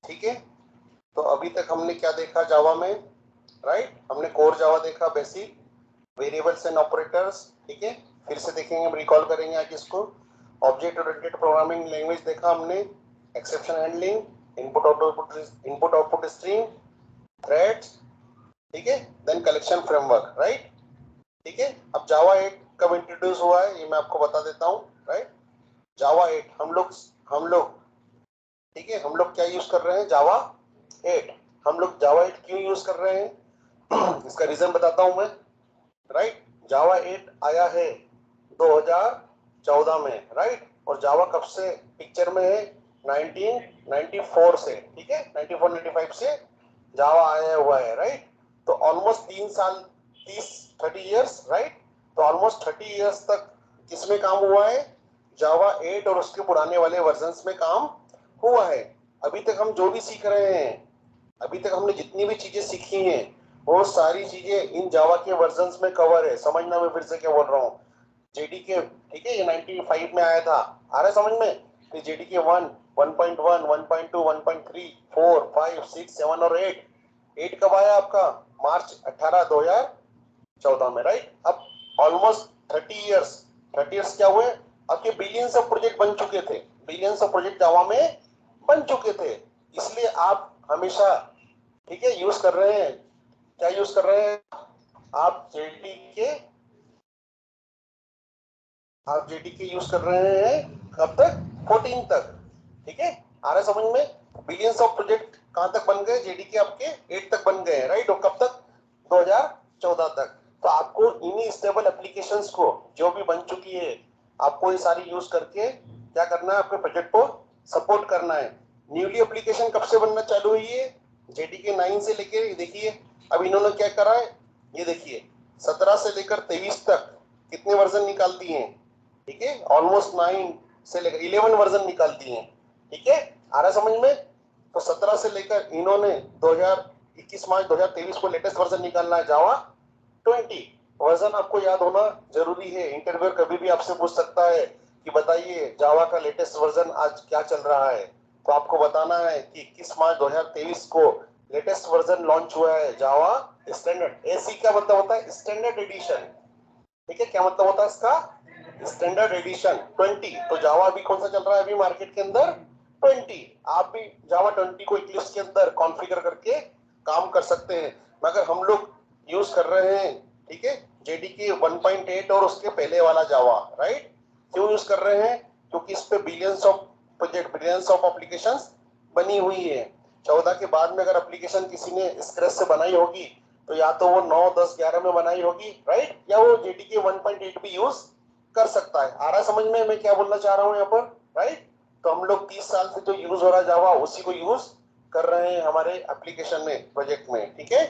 ठीक है। तो अभी तक हमने क्या देखा जावा में, राइट? हमने कोर जावा देखा, बेसिक, वेरिएबल्स एंड ऑपरेटर्स, ठीक है। फिर से देखेंगे, हम रिकॉल करेंगे आज इसको। ऑब्जेक्ट ओरिएंटेड प्रोग्रामिंग लैंग्वेज देखा हमने, exception handling, input output stream, threads, ठीक है, देन कलेक्शन फ्रेमवर्क, राइट? ठीक है। अब जावा 8 कब इंट्रोड्यूस हुआ है ये मैं आपको बता देता हूँ, राइट? जावा 8 हम लोग ठीक है, हम लोग क्या यूज कर रहे हैं? जावा 8। हम लोग जावा 8 क्यों यूज कर रहे हैं इसका रीजन बताता हूं मैं, राइट? जावा 8 आया है 2014 में, राइट? और जावा कब से पिक्चर में है? 1994 से, ठीक है, 94-95 से जावा आया हुआ है, राइट? तो ऑलमोस्ट 3 साल, 30 इयर्स, राइट? तो ऑलमोस्ट 30 इयर्स तक किसमें काम हुआ है? जावा 8 और उसके पुराने वाले वर्जन्स में काम हुआ है। अभी तक हम जो भी सीख रहे हैं, अभी तक हमने जितनी भी चीजें सीखी हैं, वो सारी चीजें इन जावा के वर्जन्स में कवर है। समझना मैं फिर से क्या बोल रहा हूँ। जेडीके, ठीक है, ये 95 में आया था, आ रहा है समझ में? तो जेडीके 1, 1.1, 1.2, 1.3, 4, 5, 6, 7 और 8 कब आया आपका? मार्च 18, 2014 में, राइट? अब ऑलमोस्ट 30 इयर्स क्या हुए? आपके बिलियंस ऑफ प्रोजेक्ट बन चुके थे, बिलियंस ऑफ प्रोजेक्ट जावा में बन चुके थे। इसलिए आप हमेशा, ठीक है, यूज कर रहे हैं, क्या यूज कर रहे हैं आप? जेडीके यूज कर रहे हैं कब तक? 14 तक, ठीक है। आ रहा है समझ में? बिलियंस ऑफ प्रोजेक्ट कहां तक बन गए? जेडीके आपके 8 तक बन गए, राइट? और कब तक? 2014 तक। तो आपको इन्हीं स्टेबल एप्लीकेशंस को जो भी बन चुकी है, आपको ये सारी यूज करके क्या करना है? आपके प्रोजेक्ट को सपोर्ट करना है। न्यूली एप्लीकेशन कब से बनना चालू हुई है? जेडीके 9 से लेकर, देखिए अब इन्होंने क्या करा है, ये देखिए 17 से लेकर 23 तक कितने वर्जन निकाल दिए हैं, ठीक है? ऑलमोस्ट 9 से लेकर 11 वर्जन निकाल दिए हैं, ठीक है? आ रहा समझ में? तो 17 से लेकर इन्होंने 2021 मार्च 2023 को लेटेस्ट वर्जन निकालना है, जावा 20 वर्जन आपको याद होना जरूरी है। इंटरव्यूअर कभी भी आपसे पूछ सकता है कि बताइए जावा का लेटेस्ट वर्जन आज क्या चल रहा है, तो आपको बताना है कि 21 मार्च 2023 को लेटेस्ट वर्जन लॉन्च हुआ है, जावा स्टैंडर्ड। एसी का मतलब होता है स्टैंडर्ड एडिशन, ठीक है? क्या मतलब होता है इसका? Standard addition 20। तो जावा अभी कौन सा चल रहा है अभी मार्केट के अंदर? 20। आप भी जावा 20 को इक्लिप्स के अंदर कॉन्फ़िगर करके काम कर सकते हैं, मगर हम लोग यूज कर रहे हैं, ठीक है, जेडीके 1.8 और उसके पहले वाला जावा, राइट? क्यों यूज कर रहे हैं? क्योंकि इस पे billions of project, billions of applications बनी हुई है। 14 के बाद में अगर एप्लीकेशन किसी ने स्क्रैच से बनाई होगी, तो या तो वो 9, 10, 11 में बनाई होगी, राइट? या वो जेडीके 1.8 भी यूज कर सकता है। आ रहा समझ में मैं क्या बोलना चाह रहा हूँ यहाँ पर, राइट? तो हम लोग 30 साल से जो यूज हो रहा है जावा, उसी को यूज कर रहे हैं हमारे एप्लीकेशन में, प्रोजेक्ट में, ठीक है?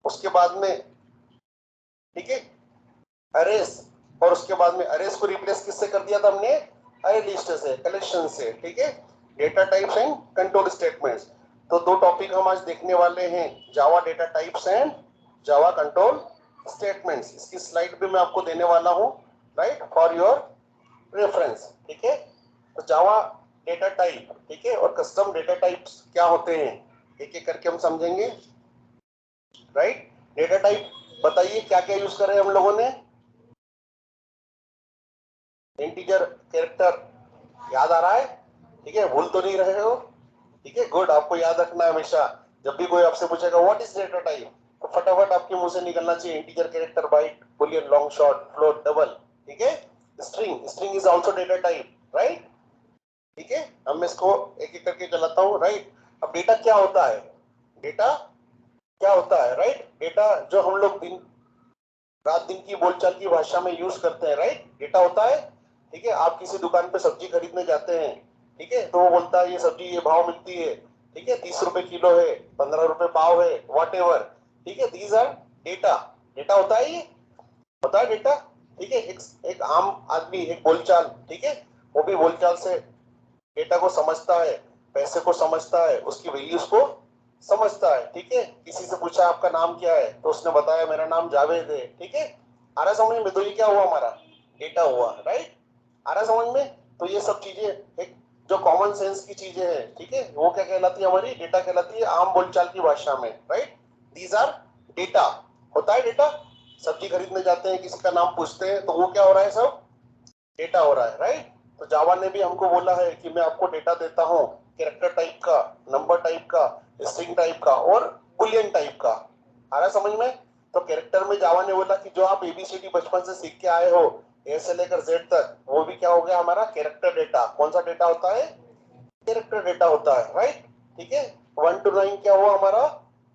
उसके बाद में, ठीक है, अरेस, और उसके बाद में अरेस को रिप्लेस किससे कर दिया था हमने? अरे लिस्ट से, कलेक्शन से, ठीक है? Data types and control statements. तो दो टॉपिक हम आज देखने वाले हैं, Java data types and Java control statements. इसकी स्लाइड भी मैं आपको देने वाला हूं, राइट, फॉर योर रेफरेंस, ठीक है? तो जावा डेटा टाइप, ठीक है, और कस्टम डेटा टाइप्स क्या होते हैं, एक एक करके हम समझेंगे, राइट? डेटा टाइप बताइए क्या क्या यूज कर रहे हैं हम लोगों ने? इंटीजर कैरेक्टर याद आ रहा है, ठीक है? भूल तो नहीं रहे हो, ठीक है? गुड। आपको याद रखना है हमेशा, जब भी कोई आपसे पूछेगा व्हाट इज डेटा टाइप, तो फटाफट आपके मुंह से निकलना चाहिए integer character, byte, boolean, long, short, float, double, ठीक है? String, string is also data type, right? ठीक है, अब मैं इसको एक एक करके चलाता हूँ, राइट? अब डेटा क्या होता है? डेटा क्या होता है, राइट? डेटा जो हम लोग दिन रात दिन की बोलचाल की भाषा में यूज करते हैं, राइट? डेटा होता है, ठीक है? आप किसी दुकान पे सब्जी खरीदने जाते हैं, ठीक है, तो वो बोलता है ये सब्जी ये भाव मिलती है, ठीक है, 30 रुपए किलो है, 15 रुपए पाव है, वॉट एवर, ठीक है? These are data. डेटा होता है, ये होता है डेटा, ठीक है? एक आम आदमी, एक बोलचाल, ठीक है, वो भी बोलचाल से डेटा को समझता है, पैसे को समझता है, उसकी वैल्यूज को समझता है, ठीक है? किसी से पूछा आपका नाम क्या है, तो उसने बताया मेरा नाम जावेद है, ठीक है? आ रहा समझ में? तो ये क्या हुआ? हमारा डेटा हुआ, राइट? आ रहा समझ में? तो ये सब चीजें एक जो कॉमन सेंस की चीजें हैं, ठीक है, वो क्या कहलाती है, हमारी डेटा कहलाती है आम बोलचाल की भाषा में, राइट। These are data. होता है डेटा, सब्जी खरीदने जाते हैं, किसी का नाम पूछते हैं, तो वो क्या हो रहा है, सब डेटा हो रहा है, राइट। तो जावा ने भी हमको बोला है कि मैं आपको डेटा देता हूँ, कैरेक्टर टाइप का, नंबर टाइप का, स्ट्रिंग टाइप का और बुलियन टाइप का। आ रहा है समझ में। तो कैरेक्टर में जावा ने बोला कि जो आप एबीसीडी बचपन से सीख के आए हो, ए से लेकर जेड तक, वो भी क्या हो गया हमारा कैरेक्टर डेटा। कौन सा डेटा होता है, कैरेक्टर डेटा होता है, राइट। ठीक है, 1 to 9 क्या हुआ हमारा,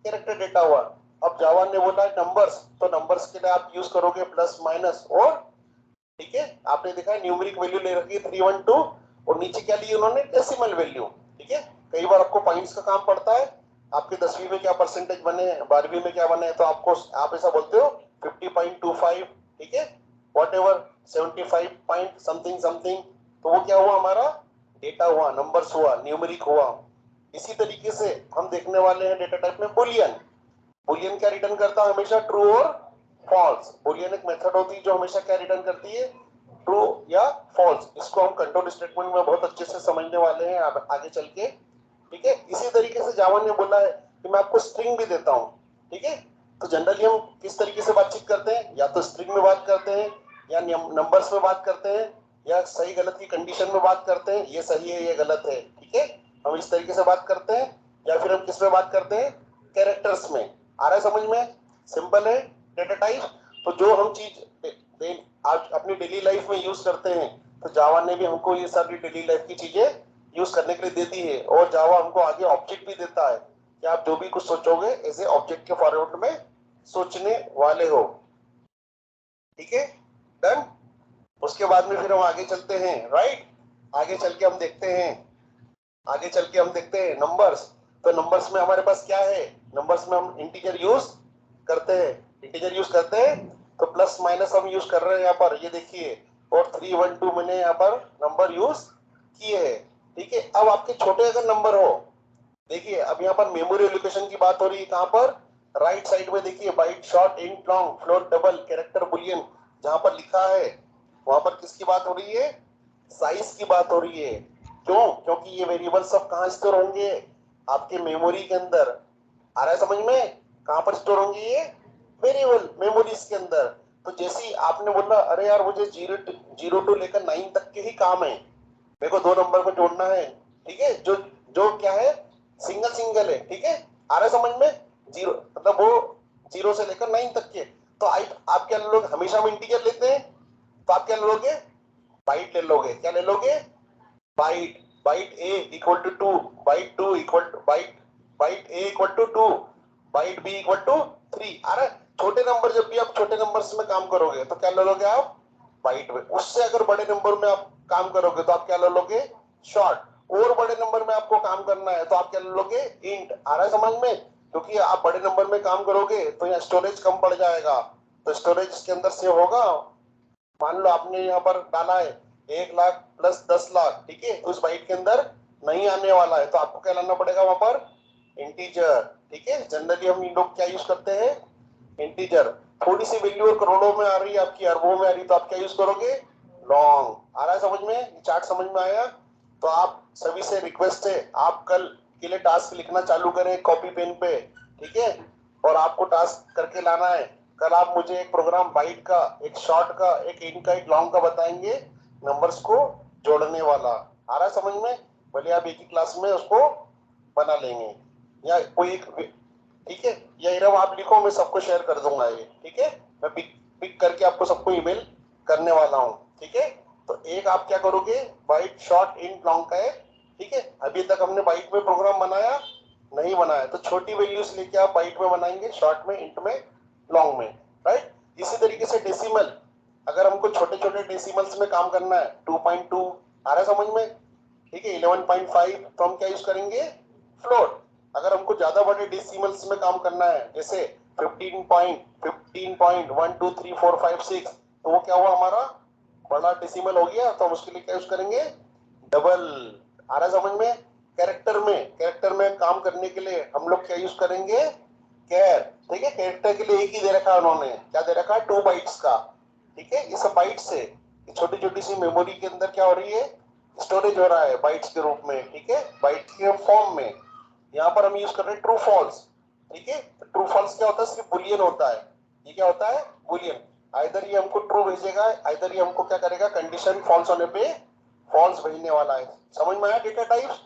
कैरेक्टर डेटा हुआ। अब जावा ने बोला नंबर्स, तो नंबर्स के लिए आप यूज करोगे प्लस माइनस और, ठीक है, आपने देखा है न्यूमेरिक वैल्यू ले रखी है 312 और नीचे क्या ली उन्होंने, डेसिमल वैल्यू। ठीक है, कई बार आपको पॉइंट्स का काम पड़ता है, आपके 10वीं में क्या परसेंटेज बने, 12वीं में क्या बने, तो आपको आप ऐसा बोलते हो 50.25, ठीक है, what ever 75 point something something, तो वो क्या हुआ हमारा डेटा हुआ, नंबर्स हुआ, न्यूमेरिक हुआ। इसी तरीके से हम देखने वाले हैं डेटा टाइप में बुलियन। बुलियन क्या रिटर्न करता है, हमेशा ट्रू और फॉल्स। बुलियन एक मेथड होती है जो हमेशा क्या रिटर्न करती है, ट्रू या फॉल्स। इसको हम कंट्रोल स्टेटमेंट में बहुत अच्छे से समझने वाले हैं आगे चल के, ठीक है। इसी तरीके से जावा ने बोला है कि मैं आपको स्ट्रिंग भी देता हूँ, ठीक है। तो जनरली हम किस तरीके से बातचीत करते हैं, या तो स्ट्रिंग में बात करते हैं, या नंबर्स में बात करते हैं, या सही गलत की कंडीशन में बात करते हैं, ये सही है ये गलत है, ठीक है, हम इस तरीके से बात करते हैं। या फिर हम किस में बात करते हैं, कैरेक्टर्स में। आ रहा है समझ में, सिंपल है डेटा टाइप। तो जो हम चीज आज अपनी डेली लाइफ में यूज करते हैं, तो जावा ने भी हमको ये सारी डेली लाइफ की चीजें यूज करने के लिए दे दी है। और जावा हमको आगे ऑब्जेक्ट भी देता है कि आप जो भी कुछ सोचोगे ऐसे ऑब्जेक्ट के फॉरवर्ड में सोचने वाले हो, ठीक है, डन। उसके बाद में फिर हम आगे चलते हैं, राइट। आगे चल के हम देखते हैं, आगे चल के हम देखते हैं नंबर्स। तो नंबर्स में हमारे पास क्या है, नंबर्स में हम इंटीजर यूज करते हैं, इंटीजर यूज करते हैं। तो प्लस माइनस हम यूज कर रहे हैं यहाँ पर, ये देखिए, और 312 मैंने यहाँ पर नंबर यूज किए हैं, ठीक है। अब आपके छोटे अगर नंबर हो, देखिए अब यहाँ पर मेमोरी एलोकेशन की बात हो रही है, कहाँ पर, राइट साइड में देखिए, bite short int long float double character Boolean, जहां पर लिखा है वहां पर किसकी बात हो रही है, साइज की बात हो रही है। क्यों, क्योंकि ये वेरिएबल सब कहाँ स्टोर होंगे, आपके मेमोरी के अंदर। आ रहा है समझ में, कहां पर स्टोर होंगे ये वेरिएबल, मेमोरीज के अंदर। तो जैसे ही आपने बोला अरे यार मुझे 0 to लेकर 9 तक के ही काम है, मेरे को दो नंबर को जोड़ना है, ठीक है, जो जो क्या है, सिंगल सिंगल है, ठीक है। आ रहा है समझ में, जीरो मतलब वो 0 से लेकर 9 तक के। तो आप क्या लोग हमेशा में इंटीजर लेते हैं, तो आप क्या लोगे, बाइट ले लोगे, क्या ले लोगे, byte. Byte a equal to 2, byte 2 equal to byte, byte a equal to 2, byte b equal to 3। आ रहा है, छोटे नंबर जब भी आप छोटे नंबर्स में काम करोगे तो क्या ले लोगे आप, बाइट में। उससे अगर बड़े नंबर में आप काम करोगे तो आप क्या ले लोगे, शॉर्ट। और बड़े नंबर में आपको काम करना है तो आप क्या ले लोगे, इंट। आ रहा है समझ में, क्योंकि आप बड़े नंबर में काम करोगे तो यहाँ स्टोरेज कम पड़ जाएगा, तो स्टोरेज के अंदर सेव होगा। मान लो आपने यहाँ पर डाला है 1 लाख प्लस 10 लाख, ठीक है, तो उस बाइट के अंदर नहीं आने वाला है, तो आपको क्या लाना पड़ेगा वहां पर, इंटीजर, ठीक है। जनरली हम लोग क्या यूज करते हैं, इंटीजर। थोड़ी सी वैल्यू और करोड़ों में आ रही है आपकी, अरबों में आ रही है, तो आप क्या यूज करोगे, लॉन्ग। आ रहा है समझ में, चार्ट समझ में आया। तो आप सभी से रिक्वेस्ट है, आप कल के लिए टास्क लिखना चालू करें कॉपी पेन पे, ठीक है, और आपको टास्क करके लाना है। कल आप मुझे एक प्रोग्राम बाइट का, एक शॉर्ट का, एक इन का, एक लॉन्ग का बताएंगे, नंबर्स को जोड़ने वाला। आ रहा है समझ में, भले आप एक ही क्लास में उसको बना लेंगे, या कोई एक, ठीक है, या इरम आप लिखो, मैं सबको शेयर कर दूंगा ये, ठीक है, मैं पिक पिक करके आपको सबको ईमेल करने वाला हूँ, ठीक है। तो एक आप क्या करोगे, बाइट शॉर्ट इन लॉन्ग का है, ठीक है। अभी तक हमने बाइट में प्रोग्राम बनाया नहीं बनाया, तो छोटी वैल्यूज लेके आप बाइट में बनाएंगे, शॉर्ट में, इंट में, लॉन्ग में, राइट। इसी तरीके से डेसिमल, अगर हमको छोटे छोटे डेसिमल्स में काम करना है, 2.2, आ रहा है समझ में, ठीक है, 11.5, तो हम क्या यूज करेंगे, फ्लोट। अगर हमको ज्यादा बड़े डेसिमल्स में काम करना है, जैसे 15.12345 6, तो वो क्या हुआ हमारा, बड़ा डेसिमल हो गया, तो हम उसके लिए क्या यूज करेंगे, डबल। आ रहा है समझ में। कैरेक्टर में काम करने के लिए हम लोग क्या यूज करेंगे, कैर, ठीक है। कैरेक्टर के लिए एक ही दे रखा है उन्होंने, क्या दे रखा है, 2 बाइट्स का, ठीक है। ये सब बाइट्स है, छोटी छोटी सी मेमोरी के अंदर क्या हो रही है, स्टोरेज हो रहा है बाइट्स के रूप में, ठीक है, बाइट्स के फॉर्म में। यहाँ पर हम यूज कर रहे हैं ट्रू फॉल्स, ठीक है। ट्रू फॉल्स क्या होता है, सिर्फ बुलियन होता है। ये क्या होता है, बुलियन। आइदर ये हमको ट्रू भेजेगा, आइदर ये हमको क्या करेगा, कंडीशन फॉल्स होने पे फॉल्स भेजने वाला है। समझ में आया डेटा टाइप्स?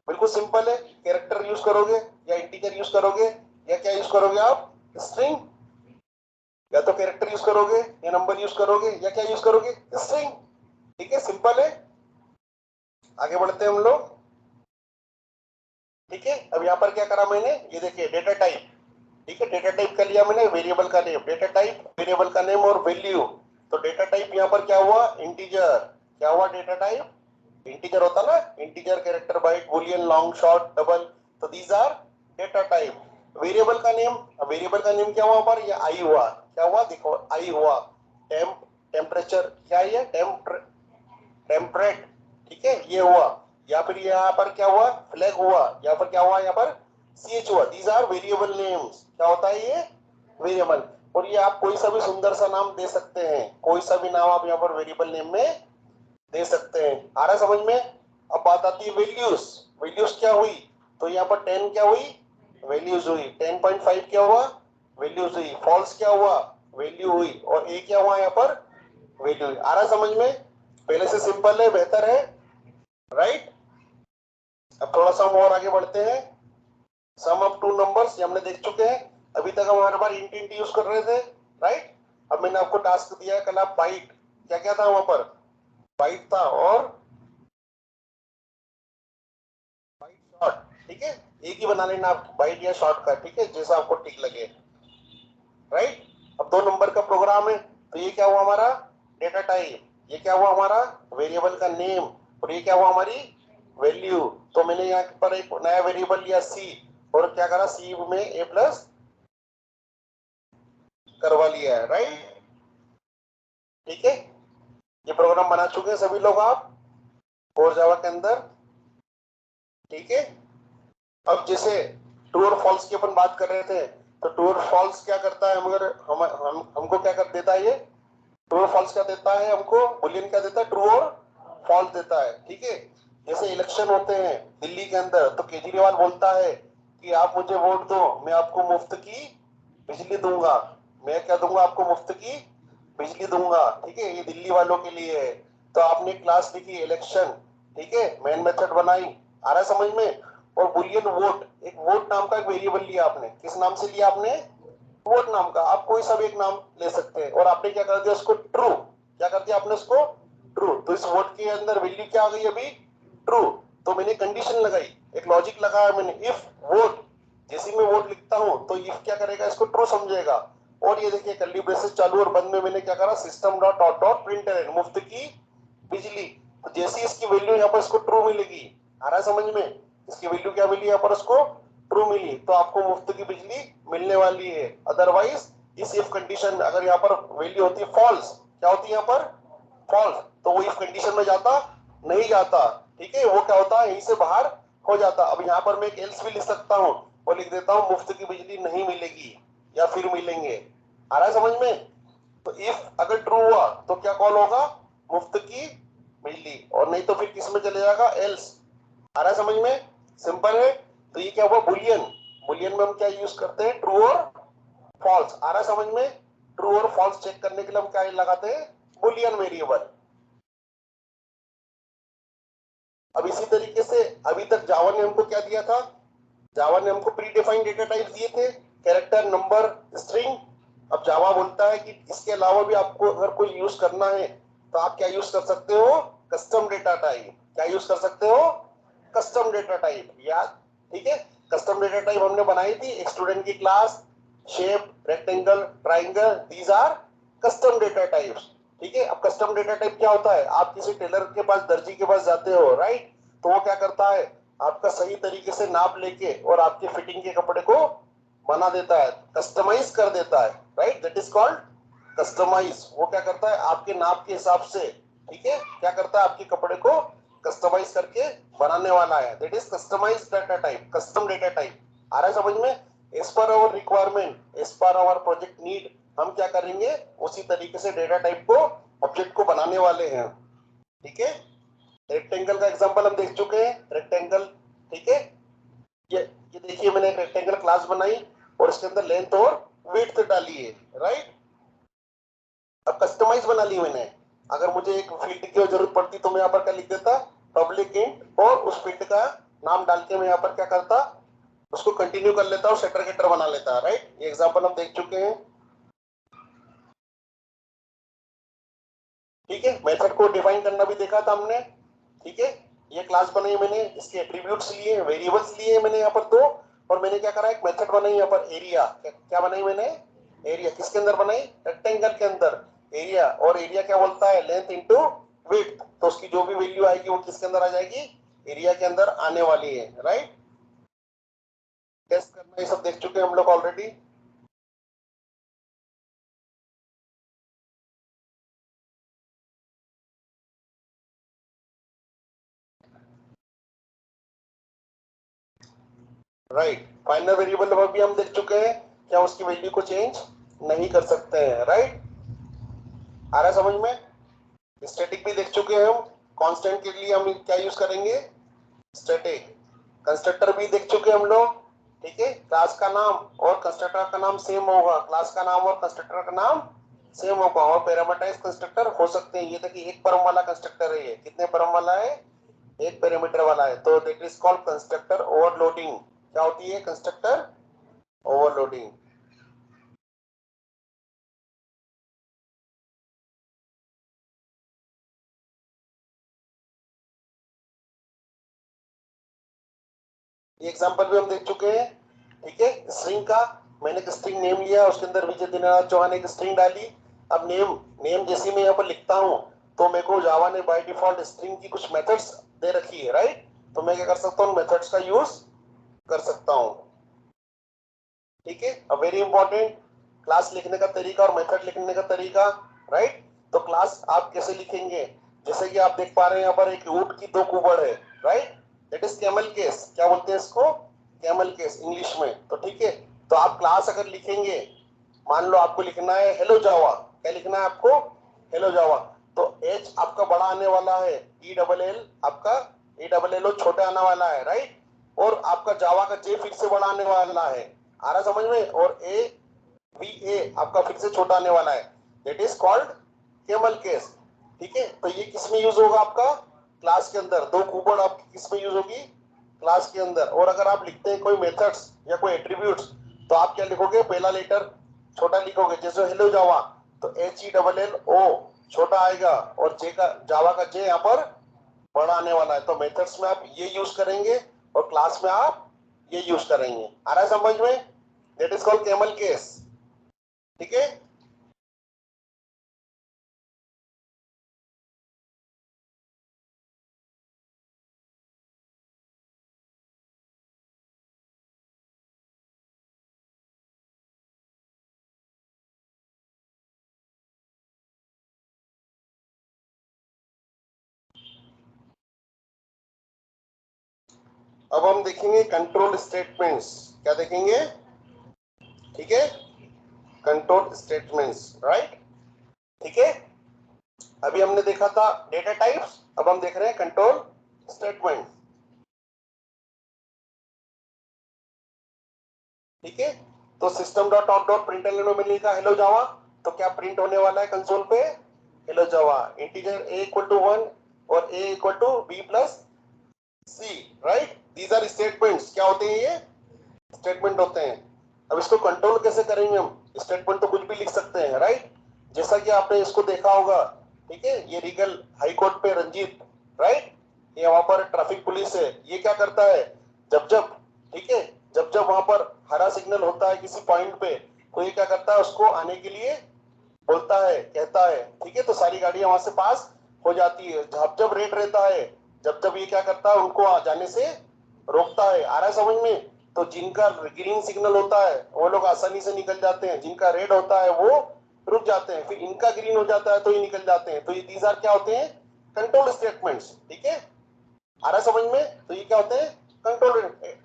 बिल्कुल सिंपल है। कैरेक्टर यूज करोगे या इंटीजर यूज करोगे या क्या यूज करोगे आप, स्ट्रिंग। या तो कैरेक्टर यूज करोगे या नंबर यूज करोगे या क्या यूज करोगे, स्ट्रिंग। ठीक है, सिंपल है। आगे बढ़ते हैं हम लोग, ठीक है। अब यहाँ पर क्या करा मैंने, ये देखिए डेटा टाइप, ठीक है। डेटा टाइप कर लिया मैंने, वेरिएबल का नेम, डेटा टाइप वेरिएबल का नेम और वैल्यू। तो डेटा टाइप यहाँ पर क्या हुआ, इंटीजर। क्या हुआ, डेटा टाइप इंटीजर होता ना, integer, character, byte, boolean, long, short, double, तो these are data type. Variable का नेम, वेरिएबल का नेम क्या हुआ पर, ये आई हुआ। क्या हुआ, देखो आई हुआ। टेम्प, टेम्परेचर, क्या है, टेम्परेट, ठीक है, ये हुआ। या फिर यहाँ पर क्या हुआ, फ्लैग हुआ। यहाँ पर क्या हुआ, यहाँ पर ch हुआ। These are variable names. क्या होता है ये, वेरिएबल। और ये आप कोई सा भी सुंदर सा नाम दे सकते हैं, कोई सा भी नाम आप यहाँ पर वेरिएबल नेम में दे सकते हैं। आ रहा है समझ में? अब बात आती है वैल्यूज। वैल्यूज क्या हुई, तो यहाँ पर 10 क्या हुई, वैल्यूज हुई। 10.5 क्या हुआ, वैल्यूज हुई। फॉल्स क्या हुआ, वैल्यू हुई। और ए क्या हुआ यहाँ पर, वैल्यू हुई। आ रहा समझ में? पहले से सिंपल है, बेहतर है, राइट। अब थोड़ा सा हम और आगे बढ़ते हैं। सम ऑफ टू नंबर्स ये हमने देख चुके हैं। अभी तक हम हर बार इंट इंट यूज कर रहे थे, राइट। अब मैंने आपको टास्क दिया है, कल आप बाइट, क्या क्या था वहां पर, बाइट था और बाइट शॉर्ट, ठीक है। एक ही बना लेना आप, बाइट या शॉर्ट का, ठीक है, जैसा आपको ठीक लगे, राइट। अब 2 नंबर का प्रोग्राम है, तो ये क्या हुआ हमारा, डेटा टाइप। ये क्या हुआ हमारा, वेरिएबल का नेम। और ये क्या हुआ हमारी वैल्यू। तो मैंने यहाँ पर एक नया वेरिएबल लिया सी, और क्या करा, सी में ए प्लस करवा लिया है, राइट। ठीक है, ये प्रोग्राम बना चुके हैं सभी लोग आप और जावा के अंदर, ठीक है। अब जैसे ट्रू और फॉल्स की अपन बात कर रहे थे, तो ट्रू और फॉल्स क्या करता है, मगर हमको क्या कर देता है, ये ट्रू और फॉल्स क्या देता है हमको, बुलियन क्या देता है, ट्रू और फॉल्स देता है, ठीक है। जैसे इलेक्शन होते हैं दिल्ली के अंदर, तो केजरीवाल बोलता है कि आप मुझे वोट दो, मैं आपको मुफ्त की बिजली दूंगा। मैं क्या दूंगा आपको, मुफ्त की बिजली दूंगा, ठीक है। ये दिल्ली वालों के लिए है। तो आपने क्लास लिखी इलेक्शन, ठीक है, मेन मेथड बनाई, आ रहा है समझ में। और बुलियन वोट, एक वोट नाम का एक वेरिएबल लिया आपने, किस नाम से लिया आपने, वोट नाम का। आप कोई सा भी एक नाम ले सकते हैं, और आपने क्या कर दिया उसको ट्रू, क्या कर दिया आपने उसको ट्रू। तो इस वोट के अंदर वैल्यू क्या आ गई अभी, ट्रू। तो मैंने कंडीशन लगाई, एक लॉजिक लगाया मैंने, इफ वोट, जैसे मैं वोट लिखता हूं तो इफ क्या करेगा, इसको ट्रू समझेगा। और ये देखिए कर्ली ब्रेसेस चालू और बंद में मैंने क्या करा, system dot out dot println, मुफ्त की बिजली। तो जैसे इसकी वैल्यू यहाँ पर इसको ट्रू मिलेगी, आ रहा है समझ में, इसकी वैल्यू क्या मिली यहाँ पर उसको ट्रू मिली, तो आपको मुफ्त की बिजली मिलने वाली है। अदरवाइज इस इफ कंडीशन, अगर यहाँ पर वैल्यू होती है फॉल्स, क्या होती है यहाँ पर, फॉल्स, तो वो इफ कंडीशन में जाता नहीं जाता, ठीक है, वो क्या होता है, यहीं से बाहर हो जाता। अब यहाँ पर मैं एक एल्स भी लिख सकता हूँ, और लिख देता हूँ मुफ्त की बिजली नहीं मिलेगी या फिर मिलेंगे। आ रहा है समझ में? तो इफ अगर ट्रू हुआ तो क्या कॉल होगा, मुफ्त की बिजली, और नहीं तो फिर किस में चले जाएगा, एल्स। आ रहा है समझ में? सिंपल है। तो ये क्या हुआ, बुलियन। बुलियन में हम क्या यूज करते हैं, ट्रू और फॉल्स। आ रहा है समझ में? ट्रू और फॉल्स चेक करने के लिए हम क्या लगाते हैं, बुलियन वेरिएबल। अब इसी तरीके से अभी तक जावा ने हमको क्या दिया था, जावा ने हमको प्री डिफाइंड डेटा टाइप दिए थे, कैरेक्टर, नंबर, स्ट्रिंग। अब जावा बोलता है कि इसके अलावा भी आपको अगर कोई यूज करना है, तो आप क्या यूज कर सकते हो, कस्टम डेटा टाइप। क्या यूज कर सकते हो, कस्टम डेटा टाइप, या ठीक है। कस्टम डेटा टाइप हमने बनाई थी, एक स्टूडेंट की class, shape, rectangle, triangle, these are custom data types, ठीक है। अब कस्टम डेटा टाइप क्या होता है, आप किसी टेलर के पास, दर्जी के पास जाते हो, राइट, तो वो क्या करता है, आपका सही तरीके से नाप लेके और आपके फिटिंग के कपड़े को बना देता है, कस्टमाइज कर देता है, right, that is called customise. वो क्या करता है, आपके नाप के हिसाब से, ठीक है, क्या करता है, आपके कपड़े को कस्टमाइज करके बनाने वाला है, that is customise data type, custom data type. आ रहा है समझ में? As per our requirement, as per our project need, हम क्या करेंगे, उसी तरीके से डेटा टाइप को, ऑब्जेक्ट को बनाने वाले हैं, ठीक है। रेक्टेंगल का एग्जांपल हम देख चुके हैं, रेक्टेंगल, ठीक है। ये देखिए मैंने एक रेक्टेंगल क्लास बनाई और इसके अंदर लेंथ और विड्थ डाली है, राइट। अब कस्टमाइज बना ली मैंने। अगर मुझे एक फील्ड की जरूरत पड़ती तो मैं यहाँ पर क्या लिख देता, पब्लिक इंट, और उस फील्ड का नाम डाल के मैं यहाँ पर क्या करता, उसको कंटिन्यू कर लेता और सेटर गेटर बना लेता, राइट। ये एग्जांपल हम देख चुके हैं, ठीक है। मेथड को डिफाइन करना भी देखा था हमने, ठीक है। ये क्लास बनाई मैंने, इसके एट्रीब्यूट्स लिए, वेरिएबल्स लिए मैंने यहाँ पर दो, और मैंने क्या करा, एक मेथड बनाई यहाँ पर एरिया। क्या बनाई मैंने, एरिया। किसके अंदर बनाई, रेक्टेंगल के अंदर एरिया। और एरिया क्या बोलता है, लेंथ इंटू विड्थ। तो उसकी जो भी वैल्यू आएगी वो किसके अंदर आ जाएगी, एरिया के अंदर आने वाली है, राइट। टेस्ट करना ये सब देख चुके हैं हम लोग ऑलरेडी। राइट, फाइनल वेरिएबल भी हम देख चुके हैं, क्या उसकी वैल्यू को चेंज नहीं कर सकते हैं, राइट। आ रहा है समझ में। स्टैटिक भी देख चुके हैं हम, कांस्टेंट के लिए हम क्या यूज करेंगे, स्टैटिक। कंस्ट्रक्टर भी देख चुके हम लोग, ठीक है। क्लास का नाम और कंस्ट्रक्टर का नाम सेम होगा, क्लास का नाम और कंस्ट्रक्टर का नाम सेम होगा। और पैरामीटराइज कंस्ट्रक्टर हो सकते हैं। ये देखिए एक परम वाला कंस्ट्रक्टर है, ये कितने परम वाला है, एक पैरामीटर वाला है, तो that is called constructor overloading. क्या होती है, कंस्ट्रक्टर ओवरलोडिंग। ये एग्जांपल भी हम देख चुके हैं, ठीक है। स्ट्रिंग का मैंने एक स्ट्रिंग नेम लिया, उसके अंदर विजय दीनानाथ चौहान एक स्ट्रिंग डाली। अब नेम नेम जैसे मैं यहाँ पर लिखता हूँ, तो मेरे को जावा ने बाय डिफॉल्ट स्ट्रिंग की कुछ मेथड्स दे रखी है, राइट। तो मैं क्या कर सकता हूँ, मेथड्स का यूज कर सकता हूँ, ठीक है। अब वेरी इंपॉर्टेंट, क्लास लिखने का तरीका और मेथड लिखने का तरीका, राइट। तो क्लास आप कैसे लिखेंगे, जैसे कि आप देख पा रहे हैं यहाँ पर एक ऊंट की दो कुबड़ है, right. That is camel case. क्या बोलते हैं इसको, कैमल केस इंग्लिश में, तो ठीक है। तो आप क्लास अगर लिखेंगे, मान लो आपको लिखना है हेलो जावा, क्या लिखना है आपको, हेलो जावा। तो एच आपका बड़ा आने वाला है, ई डबल एल आपका, ई डबल एल छोटा आने वाला है, राइट। और आपका जावा का जे फिर से बड़ा आने वाला है, आ रहा समझ में। और ए वी ए आपका फिर से छोटा आने वाला है, that is called camel case, ठीक है। तो ये किस में यूज होगा, आपका क्लास के अंदर। दो कीवर्ड आपकी किस में यूज होगी, क्लास के अंदर। और अगर आप लिखते हैं कोई मेथड्स या कोई एट्रीब्यूट्स, तो आप क्या लिखोगे, पहला लेटर छोटा लिखोगे, जैसे हेलो जावा, तो H E double L O छोटा आएगा, और जे का, जावा का जे यहाँ पर बड़ा आने वाला है। तो मेथड्स में आप ये यूज करेंगे और क्लास में आप ये यूज करेंगे। आ रहा है समझ में, that is called camel case, ठीक है। अब हम देखेंगे कंट्रोल स्टेटमेंट्स। क्या देखेंगे, ठीक है, कंट्रोल स्टेटमेंट्स, राइट, ठीक है। अभी हमने देखा था डेटा टाइप्स, अब हम देख रहे हैं कंट्रोल स्टेटमेंट, ठीक है। तो system dot out dot println में लिखा हेलो जावा, तो क्या प्रिंट होने वाला है कंसोल पे, hello Java. Integer a equal to 1 और a equal to b plus c, right. These are statements. क्या होते हैं ये, स्टेटमेंट होते हैं। अब इसको कंट्रोल कैसे करेंगे हम, स्टेटमेंट तो कुछ भी लिख सकते हैं, राइट। जैसा कि आपने इसको देखा होगा, ठीक है। ये रीगल हाई कोर्ट पे रंजीत, राइट, ये वहां पर ट्रैफिक पुलिस है। ये क्या करता है, जब जब, ठीक है, जब जब वहां पर हरा सिग्नल होता है किसी पॉइंट पे, तो ये क्या करता है, उसको आने के लिए बोलता है, कहता है, ठीक है। तो सारी गाड़ियां वहां से पास हो जाती है। जब जब रेड रहता है, जब जब ये क्या करता है, उनको जाने से रोकता है। आ रहा है समझ में। तो जिनका ग्रीन सिग्नल होता है वो लोग आसानी से निकल जाते हैं, जिनका रेड होता है वो रुक जाते हैं, फिर इनका ग्रीन हो जाता है तो ये निकल जाते हैं। तो ये दीज आर क्या होते हैं, कंट्रोल स्टेटमेंट्स, ठीक है। आ रहा है समझ में। तो ये क्या होते हैं, कंट्रोल।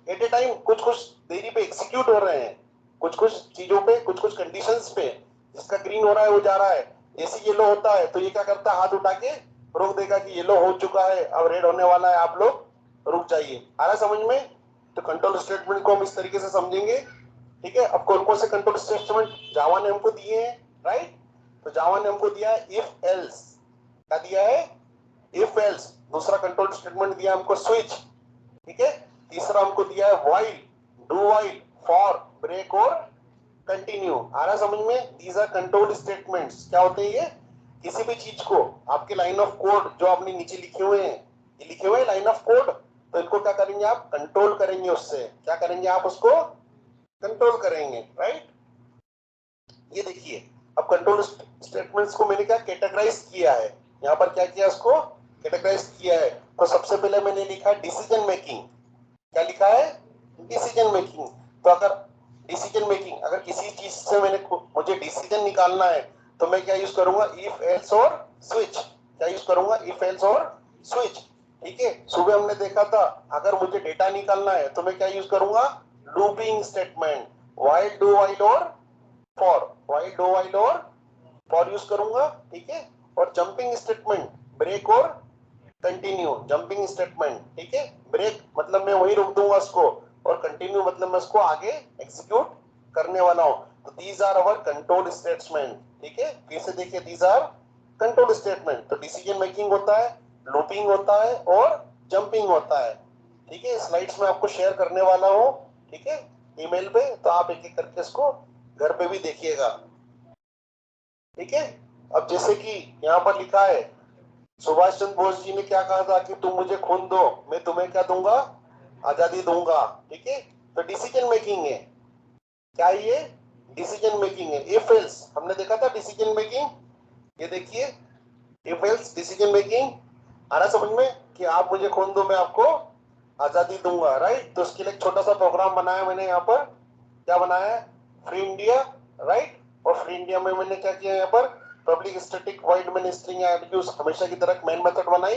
एट ए टाइम कुछ कुछ देरी पे एग्जीक्यूट हो रहे हैं, कुछ कुछ चीजों पे, कुछ कुछ कंडीशंस पे। जिसका ग्रीन हो रहा है वो जा रहा है, जैसे येलो होता है तो ये क्या करता है, हाथ उठा के रोक देगा कि येलो हो चुका है, अब रेड होने वाला है, आप लोग रुक जाइए। आ रहा समझ में? तो कंट्रोल स्टेटमेंट को हम इस तरीके से समझेंगे, ठीक है। अब कौन कौन से कंट्रोल स्टेटमेंट जावा ने हमको दिए हैं, राइट? तो जावा ने हमको दिया है इफ एल्स, क्या दिया है? If else. दूसरा कंट्रोल स्टेटमेंट दिया हमको स्विच, ठीक है। तीसरा हमको दिया है while, do while, for, break और कंटिन्यू। आ रहा समझ में? These are control statements. क्या होते हैं ये? किसी भी चीज को आपके लाइन ऑफ कोड जो आपने नीचे लिखे हुए हैं, ये लिखे हुए हैं लाइन ऑफ कोड, तो इनको क्या करेंगे आप? कंट्रोल करेंगे उससे। क्या करेंगे आप? उसको कंट्रोल करेंगे, राइट? ये देखिए, अब कंट्रोल स्टेटमेंट्स को मैंने क्या कैटेगराइज किया है, यहाँ पर क्या किया? उसको कैटेगराइज किया है। तो सबसे पहले मैंने लिखा डिसीजन मेकिंग। क्या लिखा है? Decision making. तो अगर डिसीजन मेकिंग, अगर किसी चीज से मुझे डिसीजन निकालना है, तो मैं क्या यूज करूंगा? इफ एल्स और स्विच। क्या यूज करूंगा? इफ एल्स और स्विच, ठीक है। सुबह हमने देखा था, अगर मुझे डेटा निकालना है तो मैं क्या यूज करूंगा? Looping statement, while, do while और फॉर, व्हाइल, डू व्हाइल और फॉर यूज करूंगा, ठीक है। और जंपिंग स्टेटमेंट, ब्रेक और कंटिन्यू। जंपिंग स्टेटमेंट, ठीक है। ब्रेक मतलब मैं वही रोक दूंगा उसको, और कंटिन्यू मतलब मैं उसको आगे एग्जीक्यूट करने वाला हूं। तो these are our control statement, ठीक है। फिर से देखिए, दीज आर कंट्रोल स्टेटमेंट। तो डिसीजन मेकिंग होता है, लूपिंग होता है और जंपिंग होता है, ठीक है। स्लाइड्स में आपको शेयर करने वाला हूं, ठीक है, ईमेल पे। तो आप एक एक करके इसको घर पे भी देखिएगा, ठीक है। अब जैसे कि यहाँ पर लिखा है, सुभाष चंद्र बोस जी ने क्या कहा था कि तुम मुझे खून दो, मैं तुम्हें क्या दूंगा? आजादी दूंगा, ठीक है। तो डिसीजन मेकिंग है, क्या ये? डिसीजन मेकिंग है। इफ एल्स हमने देखा था डिसीजन मेकिंग, ये देखिए, इफ एल्स डिसीजन मेकिंग। आ रहा समझ में कि आप मुझे खून दो, मैं आपको आजादी दूंगा, राइट? तो उसके लिए एक छोटा सा प्रोग्राम बनाया मैंने यहाँ पर। क्या बनाया है? Free India, right? और फ्री इंडिया में मैंने क्या किया? यहाँ पर पब्लिक स्टैटिक वॉइड मैंने स्ट्रिंग एट्रीब्यूट्स हमेशा की तरह मेन मेथड बनाई,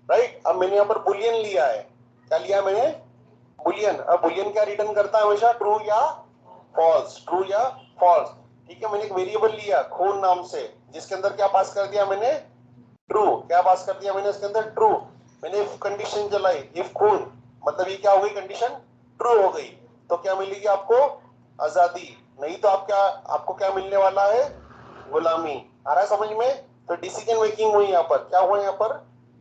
राइट? अब मैंने यहाँ पर बुलियन लिया है। क्या लिया मैंने? बुलियन। अब बुलियन क्या रिटर्न करता है? हमेशा ट्रू या फॉल्स, ट्रू या फॉल्स, ठीक है। मैंने एक वेरिएबल लिया खून नाम से, जिसके अंदर क्या पास कर दिया मैंने? ट्रू। क्या पास कर दिया मैंने इसके अंदर? ट्रू। मैंने इफ कंडीशन चलाई, इफ खून, मतलब ये क्या हो गई? कंडीशन ट्रू हो गई। तो क्या मिलेगी आपको? आजादी। नहीं तो आप क्या, आपको क्या मिलने वाला है? गुलामी। आ रहा है समझ में? तो डिसीजन मेकिंग हुई यहाँ पर। क्या हुआ यहाँ पर?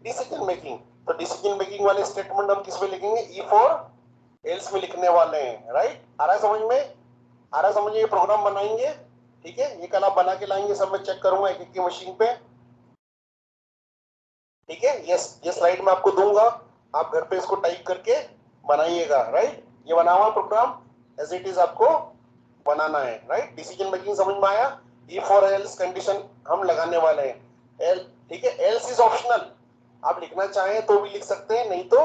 Decision making. तो डिसीजन मेकिंग वाले स्टेटमेंट हम किस में लिखेंगे? इफ और एल्स में लिखने वाले हैं, राइट? आ रहा है समझ में? आ रहा है समझ में? ये प्रोग्राम बनाएंगे, ठीक है। ये कल आप बना के लाएंगे, सब मैं चेक करूंगा एक एक की मशीन पे, ठीक है। ये स्लाइड में आपको दूंगा, आप घर पे इसको टाइप करके बनाइएगा, राइट? ये बना हुआ प्रोग्राम एज इट इज आपको बनाना है, राइट? डिसीजन मेकिंग समझ में आया? इफ और एल्स कंडीशन हम लगाने वाले हैं। एल, ठीक है। एल्स इज ऑप्शनल, आप लिखना चाहें तो भी लिख सकते हैं, नहीं तो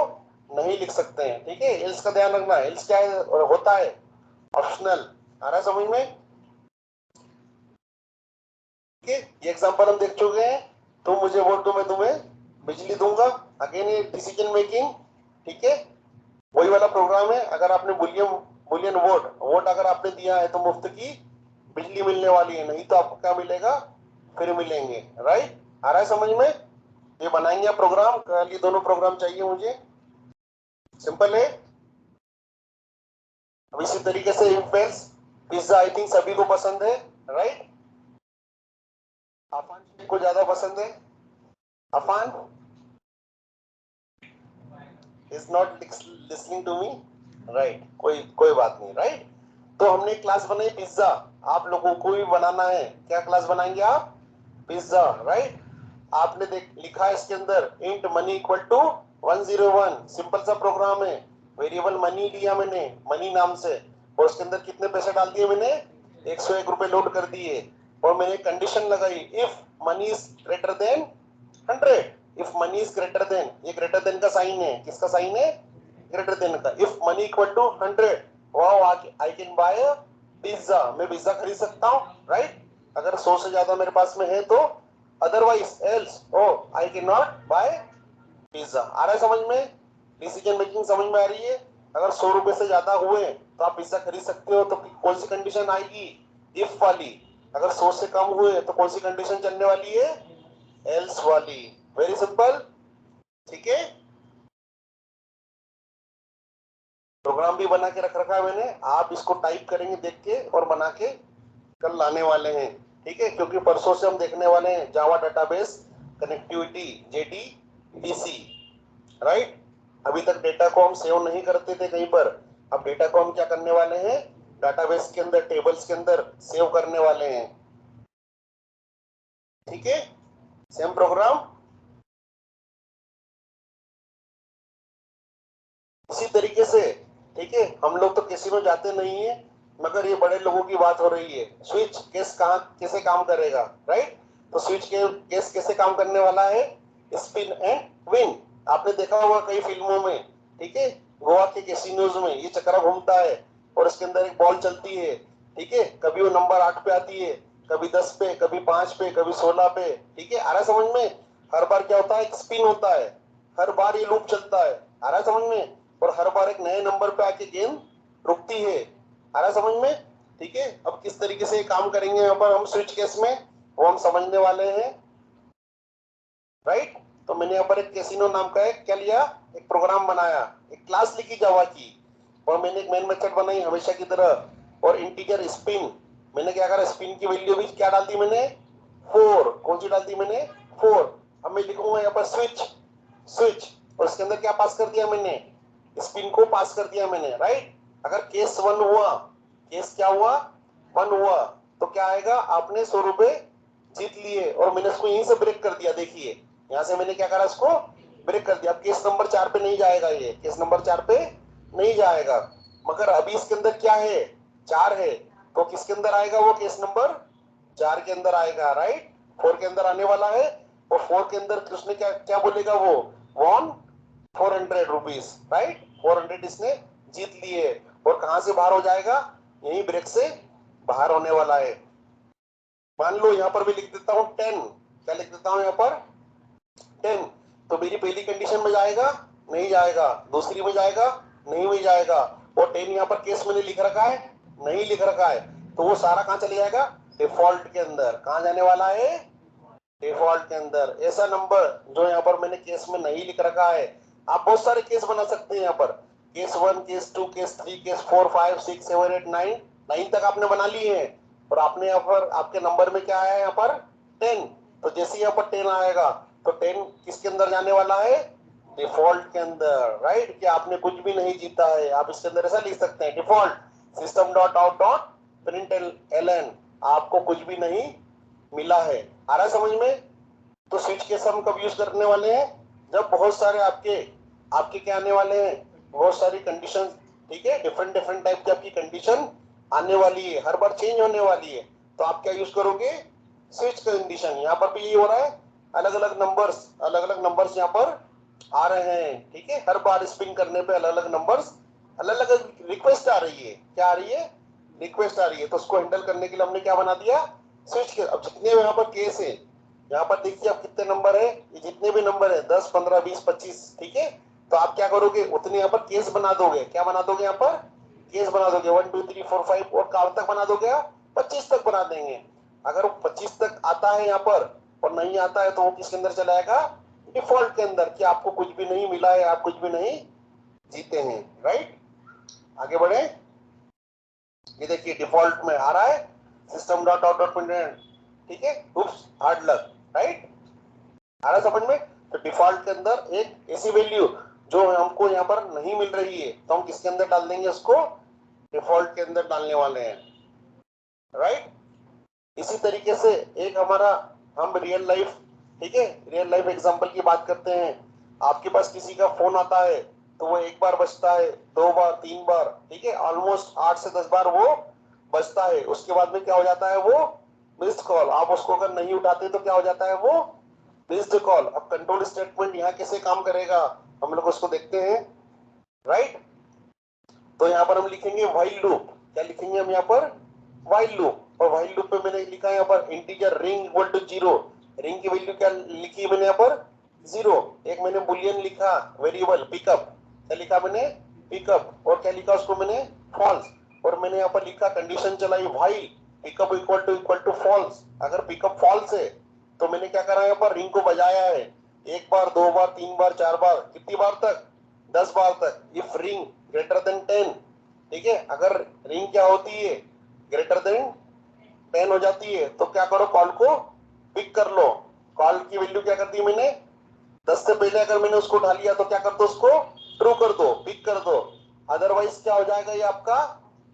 नहीं लिख सकते हैं, ठीक है। एल्स का ध्यान रखना, एल्स क्या है? होता है ऑप्शनल। आ रहा है समझ में? ठीक है, ये एग्जांपल हम देख चुके हैं। तुम मुझे वोट दो, मैं तुम्हें बिजली दूंगा। अगेन ये डिसीजन मेकिंग, ठीक है। वही वाला प्रोग्राम है। अगर आपने बुलियन बुलियन वोट वोट अगर आपने दिया है तो मुफ्त की बिजली मिलने वाली है, नहीं तो आपको क्या मिलेगा? फिर मिलेंगे, राइट? आ रहा है समझ में? ये बनाएंगे आप प्रोग्राम, कल ये दोनों प्रोग्राम चाहिए मुझे। सिंपल है। अब इसी तरीके से इम्पेल्स पिज्जा आई थिंक सभी को पसंद है, राइट? अफान को ज्यादा पसंद है। Afan is not listening to me, right? कोई कोई बात नहीं, राइट? तो हमने क्लास बनाई पिज्जा, आप लोगों को भी बनाना है। क्या क्लास बनाएंगे आप? Pizza, right? आपने देख लिखा है इसके अंदर int money equal to 101, simple सा प्रोग्राम है। वेरिएबल मनी लिया मैंने, मनी नाम से, और उसके अंदर कितने पैसे डाल दिए मैंने? 101 रुपए लोड कर दिए। और मैंने कंडीशन लगाई, if money is greater than 100, if money is greater than, ये ग्रेटर देन का साइन है, किसका साइन है? ग्रेटर देन का। If money equal to 100, wow, I can buy pizza, मैं पिज्जा खरीद सकता हूँ, राइट? अगर 100 से ज्यादा मेरे पास में है तो, otherwise else oh I can not buy pizza. आ रहा है समझ में? डिसीजन मेकिंग समझ में आ रही है? अगर 100 रुपए से ज्यादा हुए तो आप पिज्जा खरीद सकते हो, तो कौन सी कंडीशन आएगी? इफ वाली। अगर 100 से कम हुए तो कौन सी कंडीशन चलने वाली है? एल्स वाली। वेरी सिंपल, ठीक है। प्रोग्राम भी बना के रख रखा है मैंने, आप इसको टाइप करेंगे देख के और बना के कल लाने वाले हैं, ठीक है। क्योंकि परसों से हम देखने वाले हैं जावा डेटाबेस कनेक्टिविटी JDBC, राइट। अभी तक डेटा को हम सेव नहीं करते थे कहीं पर, अब डेटा को हम क्या करने वाले हैं, डेटाबेस के अंदर टेबल्स के अंदर सेव करने वाले हैं, ठीक है। सेम प्रोग्राम इसी तरीके से, ठीक है। हम लोग तो किसी में जाते नहीं है, मगर ये बड़े लोगों की बात हो रही है। स्विच केस कहाँ कैसे काम करेगा, राइट। तो स्विच के केस कैसे काम करने वाला है, स्पिन एंड विन। आपने देखा होगा कई फिल्मों में, ठीक है। गोवा के कैसीनोज में ये चक्रा घूमता है और इसके अंदर एक बॉल चलती है, ठीक है। कभी वो नंबर 8 पे आती है, कभी 10 पे, कभी 5 पे, कभी 16 पे, ठीक है। आ रहा समझ में। हर बार क्या होता है, एक स्पिन होता है, हर बार ये लूप चलता है, आ रहा समझ में। और हर बार एक नए नंबर पे आके गेंद रुकती है, आ रहा समझ में, ठीक है। अब किस तरीके से काम करेंगे यहाँ पर हम स्विच केस में, वो हम समझने वाले हैं, राइट। तो मैंने यहाँ पर एक कैसीनो नाम का एक क्या लिया, एक प्रोग्राम बनाया, एक क्लास लिखी जावा की, और मैंने एक मेन मेथड बनाई हमेशा की तरह, और इंटीजर स्पिन। मैंने क्या करा, स्पिन की वैल्यू भी क्या डाल दी मैंने, 4। कौन सी डाल दी मैंने, 4। अब मैं लिखूंगा यहाँ पर स्विच, स्विच, और इसके अंदर क्या पास कर दिया मैंने, स्पिन को पास कर दिया मैंने, राइट। अगर केस 1 हुआ, केस क्या हुआ, 1 हुआ, तो क्या आएगा, आपने 100 रुपए जीत लिए, और मैंने इसको यहीं से ब्रेक कर दिया। देखिए यहां से मैंने क्या करा, इसको ब्रेक कर दिया। अब केस नंबर 4 पे नहीं जाएगा, ये केस नंबर 4 पे नहीं जाएगा, मगर अभी इसके अंदर क्या है, 4 है, तो किसके अंदर आएगा वो, केस नंबर 4 के अंदर आएगा, राइट। 4 के अंदर आने वाला है, और 4 के अंदर उसने क्या क्या बोलेगा, वो वॉन 400 रुपीज, राइट। 400 इसने जीत लिए, और कहां से बाहर हो जाएगा, यही ब्रेक से बाहर होने वाला है। मान लो यहां पर भी लिख देता हूं 10, क्या लिख देता हूं यहाँ पर 10, तो मेरी पहली कंडीशन में जाएगा, नहीं जाएगा, दूसरी में जाएगा, नहीं में जाएगा, और 10 यहाँ पर केस मैंने लिख रखा है, नहीं लिख रखा है, तो वो सारा कहां चले जाएगा, डिफॉल्ट के अंदर। कहां जाने वाला है, डिफॉल्ट के अंदर। ऐसा नंबर जो यहाँ पर मैंने केस में नहीं लिख रखा है, आप बहुत सारे केस बना सकते हैं यहाँ पर, केस 1, केस 2, केस 3, केस 4, 5, 6, 7, 8, 9, 9 तक आपने बना लिए हैं, और आपने यहाँ पर आपके नंबर में क्या आया है, यहाँ पर 10। तो जैसे यहाँ पर 10 आएगा, तो 10 किसके अंदर जाने वाला है, डिफॉल्ट के अंदर, राइट। कि आपने कुछ भी नहीं जीता है, आप इसके अंदर ऐसा लिख सकते हैं, default system dot out dot println, आपको कुछ भी नहीं मिला है। आ रहा है समझ में। तो स्विच केस हम कब यूज करने वाले हैं, जब बहुत सारे आपके आपके क्या आने वाले हैं, बहुत सारी कंडीशन, ठीक है। डिफरेंट डिफरेंट टाइप की आपकी कंडीशन आने वाली है, हर बार चेंज होने वाली है, तो आप क्या यूज करोगे, स्विच कंडीशन। यहाँ पर भी यही हो रहा है, अलग अलग नंबर्स यहाँ पर आ रहे हैं, ठीक है। हर बार स्पिन करने पे अलग अलग नंबर्स, अलग अलग रिक्वेस्ट आ रही है, क्या आ रही है, रिक्वेस्ट आ रही है। तो उसको हैंडल करने के लिए हमने क्या बना दिया, स्विच के। अब जितने यहाँ पर केस है, यहाँ पर देखिए आप कितने नंबर है, ये जितने भी नंबर है 10, 15, 20, 25, ठीक है। तो आप क्या करोगे, उतने यहाँ पर केस बना दोगे, क्या बना दोगे, यहाँ पर केस बना दोगे, 1, 2, 3, 4, 5, और कब तक बना दोगे आप, 25 तक बना देंगे। अगर वो 25 तक आता है यहाँ पर और नहीं आता है, तो वो किसके अंदर चलाएगा, डिफॉल्ट के अंदर, कि आपको कुछ भी नहीं मिला है, आप कुछ भी नहीं जीते हैं, राइट। आगे बढ़े, ये देखिए डिफॉल्ट में आ रहा है, system dot out dot print, ठीक है। उप्स, हार्ड लक, राइट। आ रहा समझ में। तो डिफॉल्ट के अंदर एक ऐसी वैल्यू जो हमको यहाँ पर नहीं मिल रही है, तो हम किसके अंदर डाल देंगे, उसको डिफॉल्ट के अंदर डालने वाले हैं, राइट। इसी तरीके से एक हमारा, हम रियल लाइफ, ठीक है, रियल लाइफ एग्जांपल की बात करते हैं। आपके पास किसी का फोन आता है, तो वो एक बार बजता है, 2 बार, 3 बार, ठीक है, ऑलमोस्ट 8 से 10 बार वो बजता है। उसके बाद में क्या हो जाता है, वो मिस्ड कॉल। आप उसको अगर नहीं उठाते तो क्या हो जाता है, वो मिस्ड कॉल। अब कंट्रोल स्टेटमेंट यहाँ कैसे काम करेगा, हम लोग उसको देखते हैं, राइट। तो यहाँ पर हम लिखेंगे व्हाइल लूप, क्या लिखेंगे हम यहाँ पर, व्हाइल लूप। और व्हाइल लूप पे मैंने लिखा है यहाँ पर integer ring equal to 0, ring की वैल्यू क्या लिखी है मैंने यहाँ पर 0। एक मैंने बुलियन लिखा, वेरिएबल पिकअप, क्या लिखा मैंने, पिकअप, और क्या लिखा उसको मैंने, फॉल्स। और मैंने यहाँ पर लिखा कंडीशन चलाई while pickup equal to false. अगर पिकअप फॉल्स है तो मैंने क्या करा, यहाँ पर रिंग को बजाया है, एक बार, दो बार, तीन बार, चार बार, कितनी बार तक? 10 बार तक। इफ रिंग ग्रेटर देन 10, ठीक है, अगर रिंग क्या होती है? ग्रेटर देन 10 हो जाती है तो क्या करो, कॉल को पिक कर लो। कॉल की वैल्यू क्या कर दी मैंने? 10 से पहले अगर मैंने उसको उठा लिया तो क्या कर दो, उसको ट्रू कर दो, पिक कर दो। अदरवाइज क्या हो जाएगा, ये आपका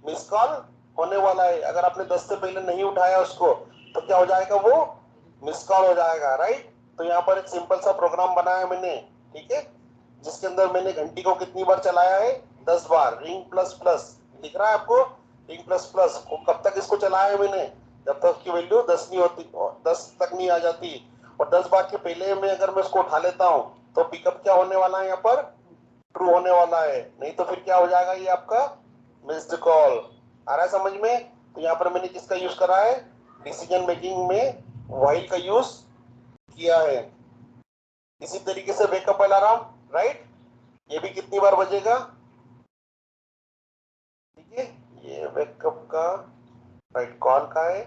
मिस कॉल होने वाला है। अगर आपने 10 से पहले नहीं उठाया उसको तो क्या हो जाएगा, वो मिस कॉल हो जाएगा, राइट। तो यहाँ पर एक सिंपल सा प्रोग्राम बनाया मैंने, ठीक है, जिसके अंदर मैंने घंटी को कितनी बार चलाया है? 10 बार। रिंग प्लस प्लस दिख रहा है आपको? रिंग प्लस प्लस को कब तक इसको चलाया है मैंने? जब तक की वैल्यू 10 नहीं होती, 10 तक नहीं आ जाती। और 10 बार के पहले में अगर मैं इसको उठा लेता हूं तो पिकअप क्या होने वाला है? यहाँ पर ट्रू होने वाला है, नहीं तो फिर क्या हो जाएगा, ये आपका मिस्ड कॉल। आ रहा है समझ में? तो यहाँ पर मैंने किसका यूज करा है? डिसीजन मेकिंग में व्हाइल का यूज किया है। इसी तरीके से वेकअप अलार्म, राइट, ये भी कितनी बार बजेगा? ठीक है, ये वेकअप का राइट कॉल का है।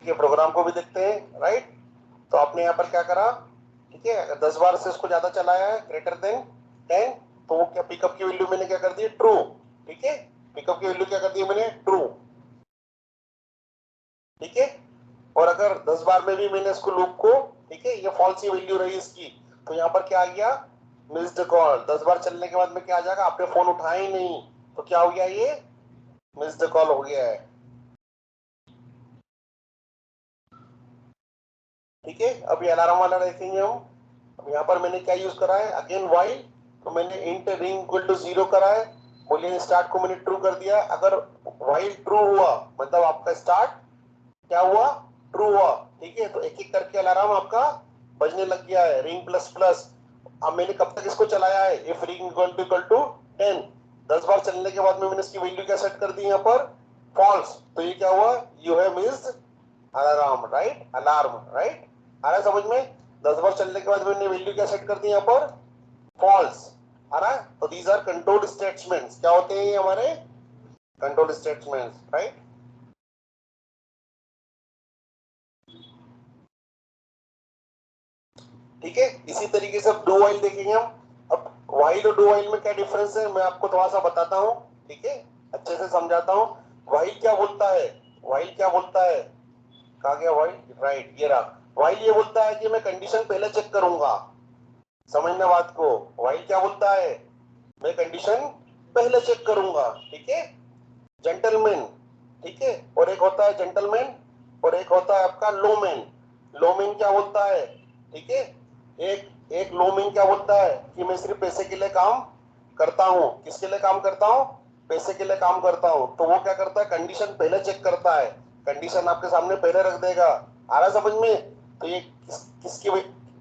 ये प्रोग्राम को भी देखते हैं, राइट। तो आपने यहाँ पर क्या करा, ठीक है, अगर 10 बार से उसको ज्यादा चलाया है, ग्रेटर देन 10, तो वो क्या पिकअप की वैल्यू मैंने क्या कर दी? ट्रू। ठीक है, पिकअप की वैल्यू क्या कर दी मैंने? ट्रू। ठीक है, और अगर 10 बार में भी मैंने इसको लूप को, ठीक है, ये फॉल्स की वैल्यू रही इसकी, तो यहाँ पर क्या आ गया? Missed call. 10 बार चलने के बाद में क्या आ जाएगा? आपने फोन उठाया ही नहीं तो क्या हो गया? ये मिस्ड कॉल हो गया है। ठीक है, अभी अलार्म वाला देखेंगे हम। अब यहाँ पर मैंने क्या यूज करा है? Again while. तो मैंने इंट रिंग इक्वल टू 0 करा है, बुलियन स्टार्ट को मैंने ट्रू कर दिया। अगर व्हाइल ट्रू हुआ मतलब आपका स्टार्ट क्या हुआ? ट्रू हुआ। ठीक है, तो एक एक करके अलार्म आपका बजने लग गया है, रिंग प्लस प्लस। अब मैंने कब तक इसको चलाया है? इफ रिंग इक्वल टू 10, 10 बार चलने के बाद में मैंने इसकी वैल्यू क्या सेट कर दी यहाँ पर? फॉल्स। तो ये क्या हुआ? You have missed alarm, right, alarm, right. आ रहा है समझ में? 10 बार चलने के बाद मैंने वैल्यू क्या सेट कर दी यहाँ पर? फॉल्स। आ रहा है? तो दीज आर कंट्रोल स्टेटमेंट्स। क्या होते हैं ये हमारे? Control statements, right. ठीक है, इसी तरीके से डू व्हाइल देखेंगे हम। अब व्हाइल और डू व्हाइल में क्या डिफरेंस है मैं आपको थोड़ा सा बताता हूँ, ठीक है, अच्छे से समझाता हूँ। व्हाइल क्या बोलता है? व्हाइल क्या बोलता है? कहा गया व्हाइल? राइट, ये रहा। व्हाइल ये बोलता है कि मैं कंडीशन पहले चेक करूंगा। समझना बात को। व्हाइल क्या बोलता है? मैं कंडीशन पहले चेक करूंगा, ठीक है। जेंटलमैन, ठीक है, और एक होता है जेंटलमैन और एक होता है आपका लोमैन। लोमैन क्या बोलता है? ठीक है, एक एक लोमैन क्या बोलता है कि मैं सिर्फ पैसे के लिए काम करता हूँ। किसके लिए काम करता हूँ? पैसे के लिए काम करता हूँ। तो वो क्या करता है? कंडीशन पहले चेक करता है, कंडीशन आपके सामने पहले रख देगा। आ रहा समझ में? तो ये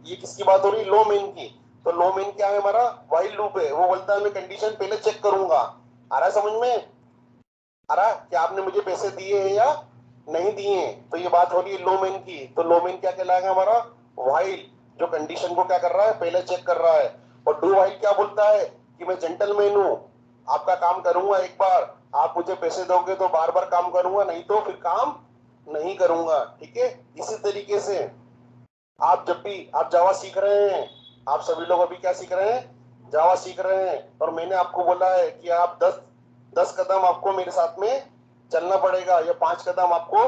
ये किसकी बात हो रही? लोमैन की। तो लोमैन क्या है हमारा? व्हाइल लूप है। वो बोलता है मैं कंडीशन पहले चेक करूंगा। आ रहा समझ में? आ रहा कि आपने मुझे पैसे दिए हैं या नहीं दिए हैं। तो ये बात हो रही है लोमैन की। तो लोमैन क्या कहलाएगा हमारा? व्हाइल, जो कंडीशन को क्या कर रहा है? पहले चेक कर रहा है। और डू व्हाइल क्या बोलता है कि मैं जेंटलमैन हूं, आपका काम करूंगा एक बार, आप मुझे पैसे दोगे तो बार बार काम करूंगा, नहीं तो फिर काम नहीं करूंगा। ठीक है, इसी तरीके से आप जब भी आप जावा सीख रहे हैं, आप सभी लोग अभी क्या सीख रहे हैं? जावा सीख रहे हैं। और मैंने आपको बोला है कि आप 10 कदम आपको मेरे साथ में चलना पड़ेगा, या 5 कदम आपको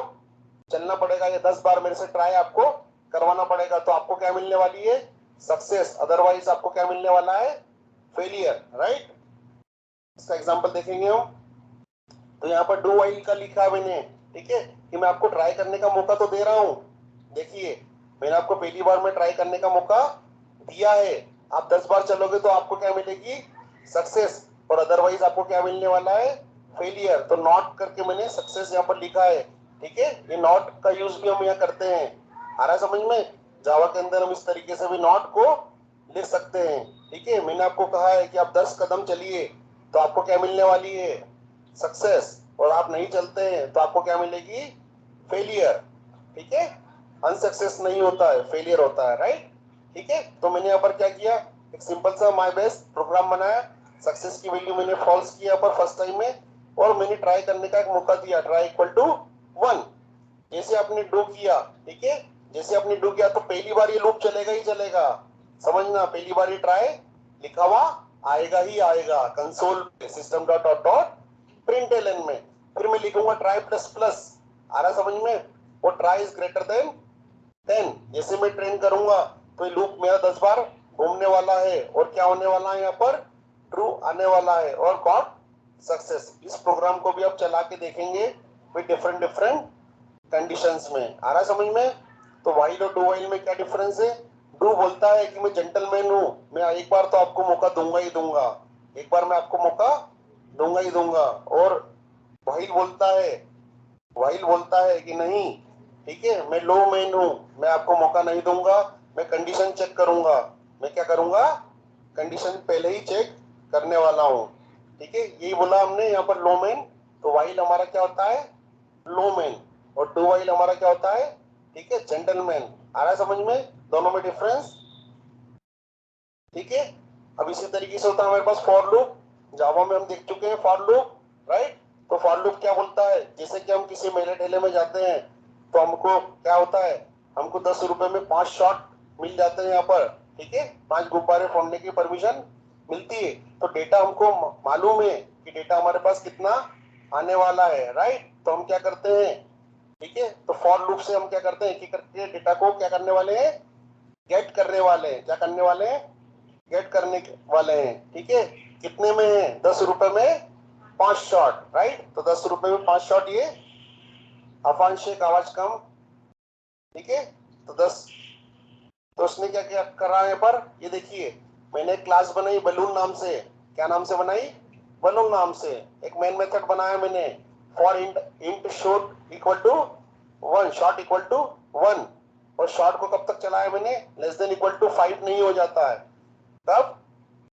चलना पड़ेगा, या 10 बार मेरे से ट्राई आपको करवाना पड़ेगा। तो आपको क्या मिलने वाली है? सक्सेस। अदरवाइज आपको क्या मिलने वाला है? Failure, right. इसका एग्जाम्पल देखेंगे हम। तो यहाँ पर डू व्हाइल का लिखा है मैंने, ठीक है, कि मैं आपको ट्राई करने का मौका तो दे रहा हूं। देखिए, मैंने आपको पहली बार में ट्राई करने का मौका दिया है। आप 10 बार चलोगे तो आपको क्या मिलेगी? सक्सेस। और अदरवाइज आपको क्या मिलने वाला है? फेलियर। तो नॉट करके मैंने सक्सेस यहाँ पर लिखा है। ठीक है, ये नॉट का यूज भी हम यहाँ करते हैं। आ रहा है समझ में? जावा के अंदर हम इस तरीके से भी नॉट को लिख सकते हैं। ठीक है, मैंने आपको कहा है कि आप 10 कदम चलिए तो आपको क्या मिलने वाली है? सक्सेस। और आप नहीं चलते हैं तो आपको क्या मिलेगी? फेलियर। ठीक है, अनसक्सेस नहीं होता है, फेलियर होता है, राइट। ठीक है, तो मैंने यहाँ पर क्या किया? एक सिंपल सा माय बेस्ट प्रोग्राम बनाया। सक्सेस की वैल्यू मैंने फॉल्स किया पर फर्स्ट टाइम में, और मैंने ट्राई करने का एक मौका दिया, ट्राई इक्वल टू 1। जैसे आपने डू किया, ठीक है, जैसे आपने डू किया तो पहली बार ये लूप चलेगा ही चलेगा, समझना, पहली बार ये ट्राई लिखा हुआ आएगा ही आएगा कंसोल पे system dot out dot println में। फिर मैं लिखूंगा ट्राई प्लस प्लस, आ रहा समझ में, वो ट्राई इज ग्रेटर देन 10। जैसे मैं ट्रेन करूंगा तो ये लूप मेरा 10 बार घूमने वाला है और क्या होने वाला है, यहाँ पर ट्रू आने वाला है और गॉट सक्सेस। इस प्रोग्राम को भी आप चला के देखेंगे विद डिफरेंट डिफरेंट कंडीशंस में, आ रहा समझ में। तो व्हाइल और डू व्हाइल में क्या डिफरेंस है, डू बोलता है कि मैं जेंटलमैन हूं, मैं एक बार तो आपको मौका दूंगा ही दूंगा, एक बार मैं आपको मौका दूंगा ही दूंगा। और व्हाइल बोलता है कि नहीं, ठीक है, मैं लो मैन हूं, मैं आपको मौका नहीं दूंगा, मैं कंडीशन चेक करूंगा, मैं क्या करूंगा, कंडीशन पहले ही चेक करने वाला हूं, ठीक है, यही बोला हमने यहाँ पर लो मैन। तो व्हाइल हमारा क्या होता है, लो मैन, और डू व्हाइल हमारा क्या होता है, ठीक है, जेंटलमैन। आ रहा है समझ में दोनों में डिफरेंस, ठीक है। अब इसी तरीके से होता है हमारे पास फॉर लूप, जावा में हम देख चुके हैं फॉर लूप, राइट। तो फॉर लूप क्या बोलता है, जैसे कि हम किसी मेले ठेले में जाते हैं तो हमको क्या होता है, हमको 10 रुपए में 5 शॉट मिल जाते हैं यहाँ पर, ठीक है, 5 गुब्बारे फोड़ने की परमिशन मिलती है। तो डेटा हमको मालूम है कि डेटा हमारे पास कितना आने वाला है, राइट। तो हम क्या करते हैं, ठीक है, तो फॉर लूप से हम क्या करते हैं, एक एक करके डेटा को क्या करने वाले हैं, गेट करने वाले हैं, क्या करने वाले हैं, गेट करने वाले हैं, ठीक है। कितने में है, 10 रुपए में 5 शॉट, राइट। तो 10 रुपए में 5 शॉट, ये अफांशिक आवाज कम, ठीक है। तो 10, तो उसने क्या क्या करा है पर, ये देखिए मैंने क्लास बनाई बलून नाम से, क्या नाम से बनाई, बलून नाम से। एक मेन मेथड बनाया मैंने, for int shot equal to 1, shot equal to 1, और शॉट को कब तक चलाया मैंने, लेस देन इक्वल टू 5 नहीं हो जाता है, तब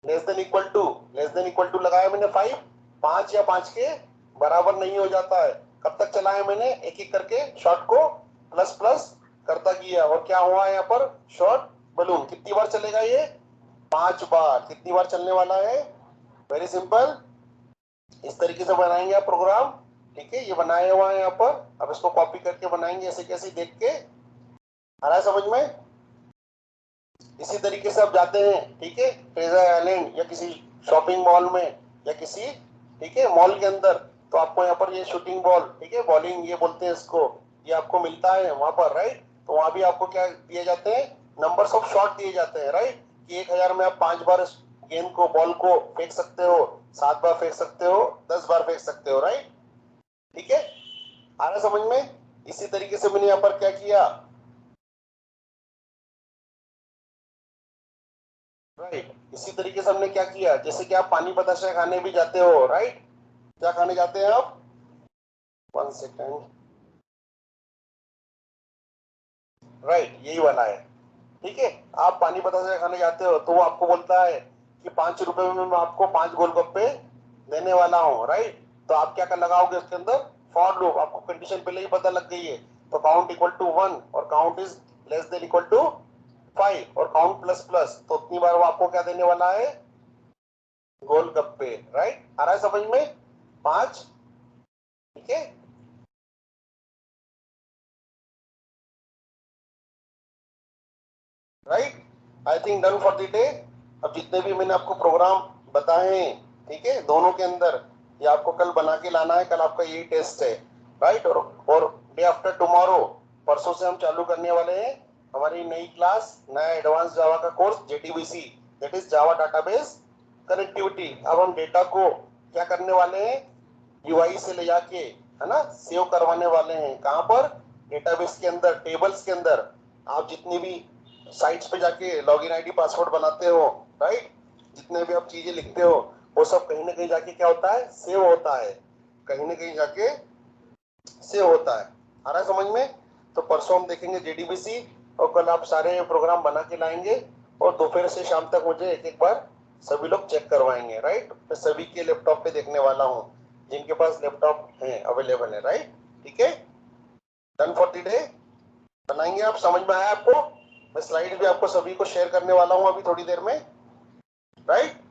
लेस देन इक्वल टू लगाया मैंने 5, 5 या 5 के बराबर नहीं हो जाता है, कब तक चलाया मैंने, एक एक करके शॉट को प्लस प्लस करता गया, और क्या हुआ यहाँ पर, शॉट बलून कितनी बार चलेगा ये, 5 बार। कितनी बार चलने वाला है, वेरी सिंपल, इस तरीके से बनाएंगे आप प्रोग्राम, ठीक है, ये बनाया हुआ है यहाँ पर। अब इसको कॉपी करके बनाएंगे ऐसे कैसे देख के, आ रहा है समझ में। इसी तरीके से आप जाते हैं, ठीक है, ट्रेजर आइलैंड या किसी शॉपिंग मॉल में या किसी, ठीक है, मॉल के अंदर, तो आपको यहाँ पर ये शूटिंग बॉल, ठीक है, बॉलिंग ये बोलते हैं इसको, ये आपको मिलता है वहां पर, राइट। तो वहां भी आपको क्या दिए जाते हैं, नंबर्स ऑफ शॉट दिए जाते हैं, राइट, कि 1000 में आप 5 बार गेंद को, बॉल को फेंक सकते हो, 7 बार फेंक सकते हो, 10 बार फेंक सकते हो, राइट, ठीक है, आ रहा समझ में। इसी तरीके से मैंने यहाँ पर क्या किया, राइट, इसी तरीके से हमने क्या किया, जैसे कि आप पानी बताशा खाने भी जाते हो, राइट, क्या खाने जाते हैं आप, 1 सेकेंड, राइट, यही वाला है, ठीक है। आप पानी बताशा खाने जाते हो तो वो आपको बोलता है कि 5 रुपए में मैं आपको 5 गोलगप्पे देने वाला हूँ, राइट। तो आप क्या कर लगाओगे उसके अंदर, फॉर लूप, आपको कंडीशन पहले ही पता लग गई है, तो काउंट इक्वल टू 1 और count is less than equal to 5 और काउंट प्लस प्लस, तो उतनी बार वो आपको क्या देने वाला है, गोलगप्पे, राइट, आ रहा है समझ में, 5, ठीक है, right, I think done for the day. अब जितने भी मैंने आपको प्रोग्राम बताए हैं, ठीक है, दोनों के अंदर ये आपको कल बना के लाना है, कल आपका यही टेस्ट है, राइट। और डे आफ्टर टुमारो, परसों से हम चालू करने वाले हैं हमारी नई क्लास, नया एडवांस जावा का course, JDBC, that is Java database connectivity. अब हम डेटा को क्या करने वाले हैं, यूआई से ले जाके, है ना, सेव करवाने वाले हैं, कहां पर, डेटाबेस के अंदर, टेबल्स के अंदर। आप जितनी भी साइट्स पे जाके लॉगिन आईडी पासवर्ड बनाते हो, राइट, जितने भी आप चीजें लिखते हो, वो सब कहीं ना कहीं जाके क्या होता है, सेव होता है, कहीं ना कहीं जाके सेव होता है, आ रहा है समझ में। तो परसों हम देखेंगे जेडीबीसी, और कल आप सारे प्रोग्राम बना के लाएंगे, और दोपहर से शाम तक मुझे एक एक बार सभी लोग चेक करवाएंगे, राइट। मैं सभी के लैपटॉप पे देखने वाला हूँ, जिनके पास लैपटॉप है, अवेलेबल है, राइट, ठीक है, डन फॉर द डे। बनाएंगे आप, समझ में आया आपको, मैं स्लाइड भी आपको सभी को शेयर करने वाला हूँ अभी थोड़ी देर में, राइट।